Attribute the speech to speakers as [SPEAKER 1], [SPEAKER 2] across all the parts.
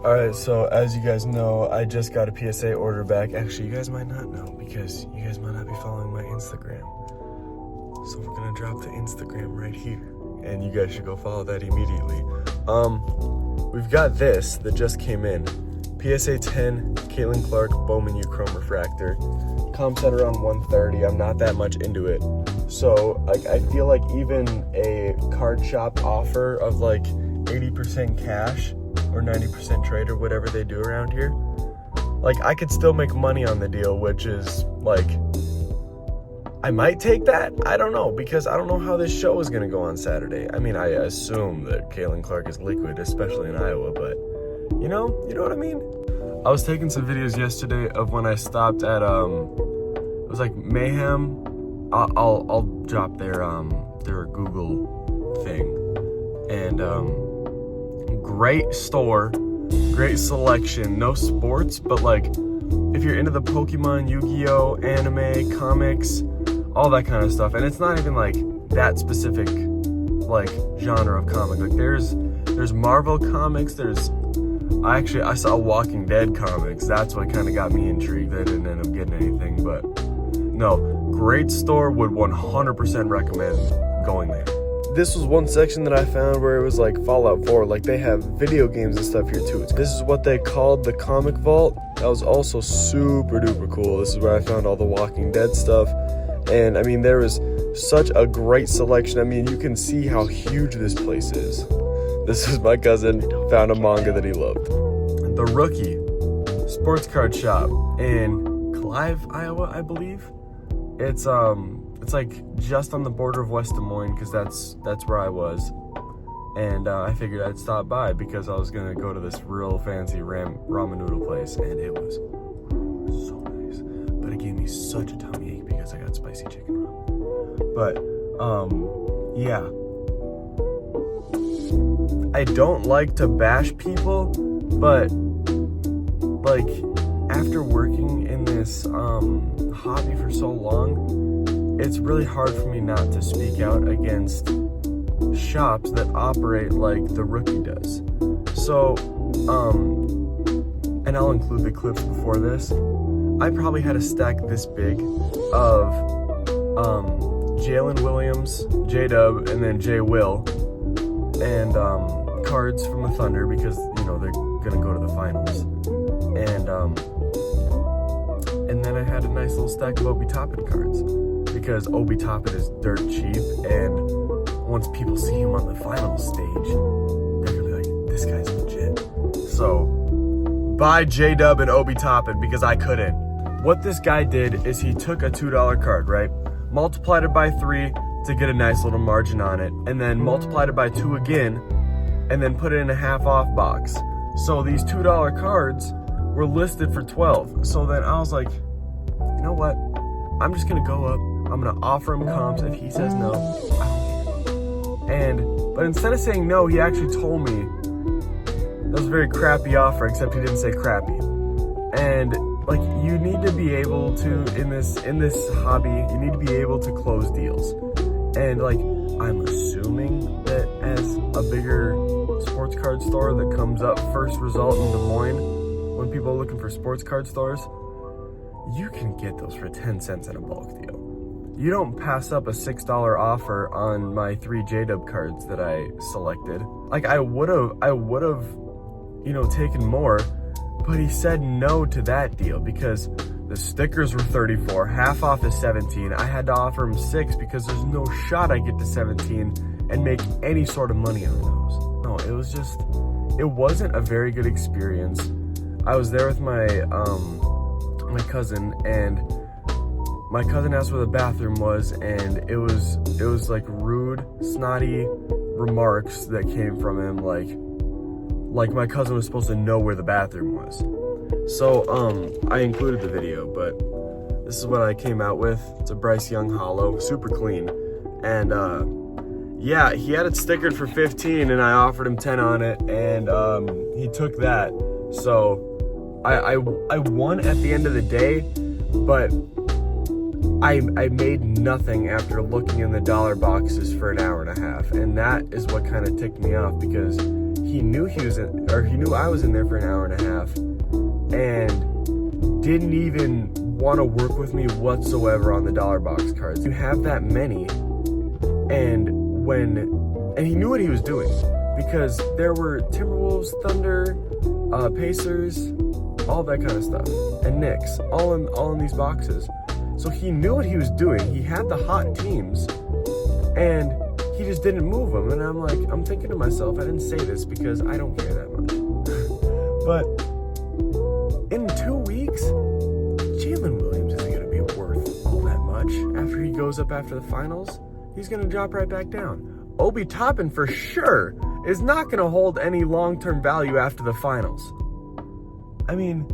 [SPEAKER 1] Alright, so as you guys know, I just got a PSA order back. Actually, you guys might not know because you guys might not be following my Instagram. So we're gonna drop the Instagram right here. And you guys should go follow that immediately. We've got this that just came in. PSA 10, Caitlin Clark, Bowman U Chrome Refractor. Comps at around 130. I'm not that much into it. So like I feel like even a card shop offer of like 80% cash or 90% trade or whatever they do around here, like I could still make money on the deal, which is like, I might take that. I don't know, because I don't know how this show is gonna go on Saturday. I mean, I assume that Caitlin Clark is liquid, especially in Iowa, but you know what I mean? I was taking some videos yesterday of when I stopped at, it was like Mayhem. I'll drop their Google thing. And, great store, great selection, no sports, but like, if you're into the Pokemon, Yu-Gi-Oh, anime, comics, all that kind of stuff, and it's not even like that specific, like, genre of comic, like there's Marvel comics, I saw Walking Dead comics. That's what kind of got me intrigued. I didn't end up getting anything, but no, great store, would 100% recommend going there. This was one section that I found where it was like Fallout 4, like they have video games and stuff here too. This is what they called the Comic Vault. That was also super duper cool. This is where I found all the Walking Dead stuff. And I mean, there was such a great selection. I mean, you can see how huge this place is. This is my cousin found a manga that he loved. The Rookie Sports Card Shop in Clive, Iowa, I believe. It's like just on the border of West Des Moines, because that's where I was. And I figured I'd stop by because I was gonna go to this real fancy ramen noodle place, and it was so nice. But it gave me such a tummy ache because I got spicy chicken ramen. But yeah. I don't like to bash people, but like after working in this hobby for so long, it's really hard for me not to speak out against shops that operate like the Rookie does. So, and I'll include the clips before this. I probably had a stack this big of Jalen Williams, J-Dub, and then J-Will, and cards from the Thunder, because you know they're gonna go to the finals, and then I had a nice little stack of Obi Toppin cards, because Obi Toppin is dirt cheap, and once people see him on the final stage, they're gonna be like, this guy's legit. So buy J-Dub and Obi Toppin, because I couldn't. What this guy did is he took a $2 card, right, multiplied it by 3 to get a nice little margin on it, and then multiplied it by 2 again, and then put it in a half off box. So these $2 cards were listed for 12. So then I was like, you know what? I'm just gonna go up. I'm gonna offer him comps. If he says no, I don't care. But instead of saying no, he actually told me that was a very crappy offer, except he didn't say crappy. And like, you need to be able to, in this hobby, you need to be able to close deals. And like, I'm assuming that as a bigger sports card store that comes up first result in Des Moines, when people are looking for sports card stores, you can get those for 10 cents in a bulk deal. You don't pass up a $6 offer on my 3 J-Dub cards that I selected. Like, I would have, you know, taken more, but he said no to that deal because the stickers were 34, half off is 17. I had to offer him 6 because there's no shot I get to 17 and make any sort of money on those. No, it was just, it wasn't a very good experience. I was there with my my cousin, and my cousin asked where the bathroom was, and it was like rude, snotty remarks that came from him, like my cousin was supposed to know where the bathroom was. So I included the video, but this is what I came out with. It's a Bryce Young Hollow, super clean, and yeah, he had it stickered for 15, and I offered him 10 on it, and he took that. So I won at the end of the day, but I made nothing after looking in the dollar boxes for an hour and a half, and that is what kind of ticked me off, because he knew he knew I was in there for an hour and a half, and didn't even want to work with me whatsoever on the dollar box cards. You have that many, and he knew what he was doing, because there were Timberwolves, Thunder, Pacers, all that kind of stuff, and Knicks, all in these boxes. So he knew what he was doing. He had the hot teams, and he just didn't move them. And I'm thinking to myself, I didn't say this because I don't care that much, but in 2 weeks, Jalen Williams isn't going to be worth all that much. After he goes up after the finals, he's going to drop right back down. Obi Toppin for sure is not going to hold any long-term value after the finals. I mean,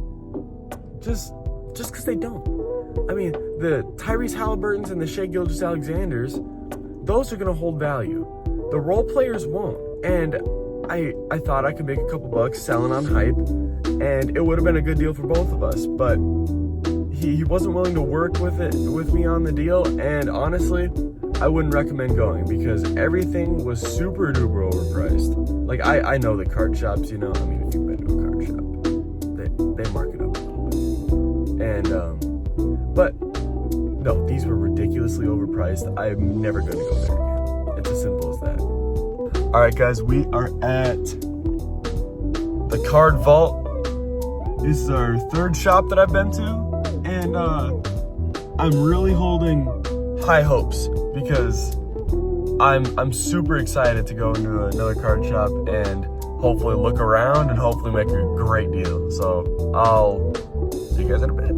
[SPEAKER 1] just because they don't. I mean, the Tyrese Halliburtons and the Shai Gilgeous-Alexanders, those are going to hold value. The role players won't. And I thought I could make a couple bucks selling on hype, and it would have been a good deal for both of us. But he wasn't willing to work with me on the deal, and honestly, I wouldn't recommend going because everything was super duper overpriced. Like, I know the card shops, you know, I mean, if you've been to a card shop, they mark it up a little bit. And, but no, these were ridiculously overpriced. I'm never going to go there again. It's as simple as that. All right, guys, we are at the Card Vault. This is our third shop that I've been to, and I'm really holding high hopes because I'm super excited to go into another card shop and hopefully look around and hopefully make a great deal. So I'll see you guys in a bit.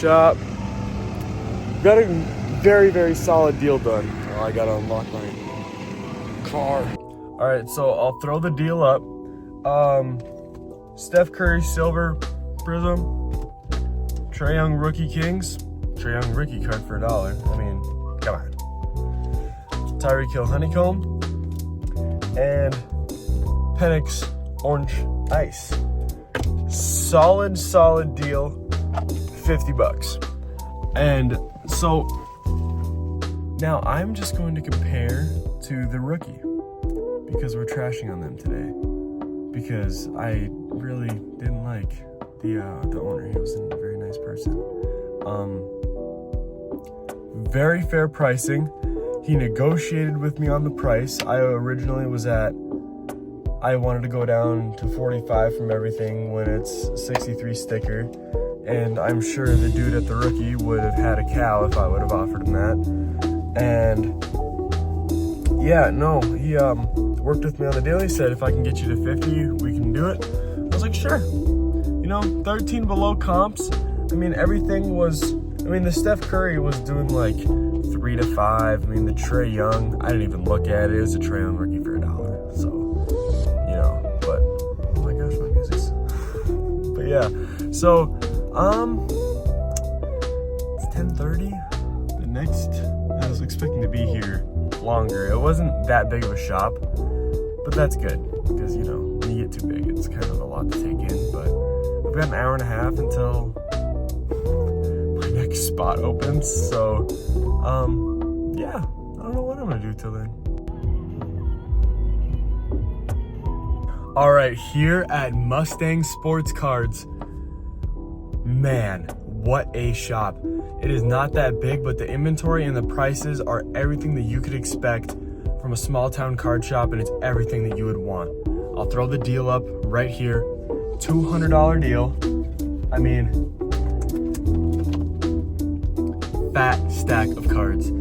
[SPEAKER 1] Shop. Got a very, very solid deal done. Oh, I gotta unlock my car. All right, so I'll throw the deal up. Steph Curry Silver Prism, Trae Young Rookie Kings, Trae Young Rookie card for $1. I mean, come on. Tyreek Hill Honeycomb, and Penix Orange Ice. Solid deal. $50. And so now I'm just going to compare to the rookie because we're trashing on them today, because I really didn't like the owner. He wasn't a very nice person. Very fair pricing. He negotiated with me on the price. I originally I wanted to go down to 45 from everything when it's 63 sticker. And I'm sure the dude at the rookie would have had a cow if I would have offered him that. And yeah, no, he worked with me on the deal. He said, if I can get you to 50, we can do it. I was like, sure. You know, 13 below comps. I mean, the Steph Curry was doing like 3 to 5. I mean, the Trae Young, I didn't even look at it. It was a Trae Young rookie for $1. So, you know, but oh my gosh, my music's. But yeah, so. It's 10:30. The next, I was expecting to be here longer. It wasn't that big of a shop, but that's good because, you know, when you get too big, it's kind of a lot to take in. But we've got an hour and a half until my next spot opens. So, yeah, I don't know what I'm gonna do till then. All right, here at Mustang Sports Cards. Man, what a shop. It is not that big, but the inventory and the prices are everything that you could expect from a small town card shop, and it's everything that you would want. I'll throw the deal up right here. $200 deal. I mean, fat stack of cards.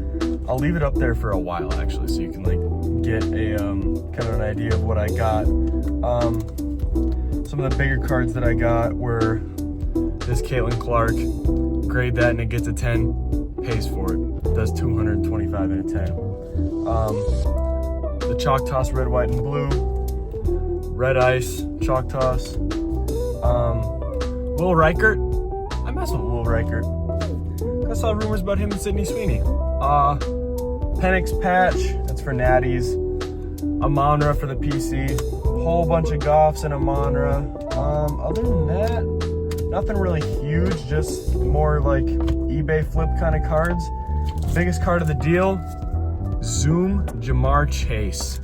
[SPEAKER 1] I'll leave it up there for a while actually, so you can like get a kind of an idea of what I got. Some of the bigger cards that I got were this Caitlin Clark. Grade that and it gets a 10. Pays for it. Does 225 and a 10. The Chalk Toss Red, White, and Blue. Red Ice Chalk Toss. Will Reichert. I mess with Will Reichert. I saw rumors about him and Sydney Sweeney. Penix Patch, that's for Natties. Amonra for the PC. Whole bunch of Goffs and Amonra. Other than that, nothing really huge, just more like eBay flip kind of cards. Biggest card of the deal, Zoom Jamar Chase.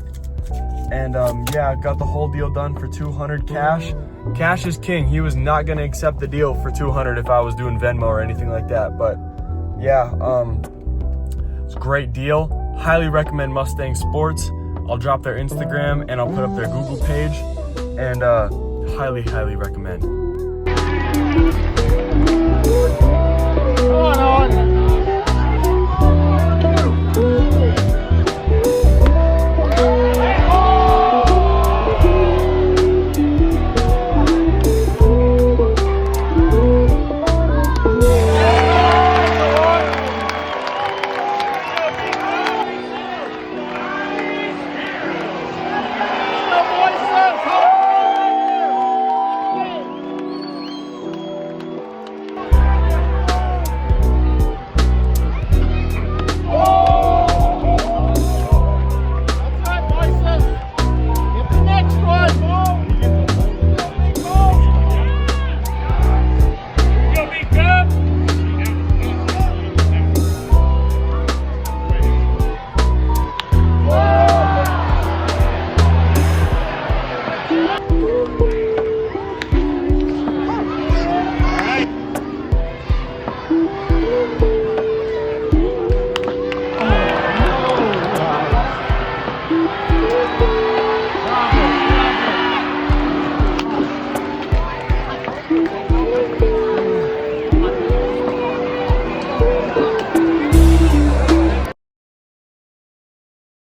[SPEAKER 1] And yeah, got the whole deal done for 200 cash. Cash is king. He was not gonna accept the deal for 200 if I was doing Venmo or anything like that. But yeah, it's a great deal. Highly recommend Mustang Sports. I'll drop their Instagram and I'll put up their Google page. And highly, highly recommend.
[SPEAKER 2] Come on, Owen.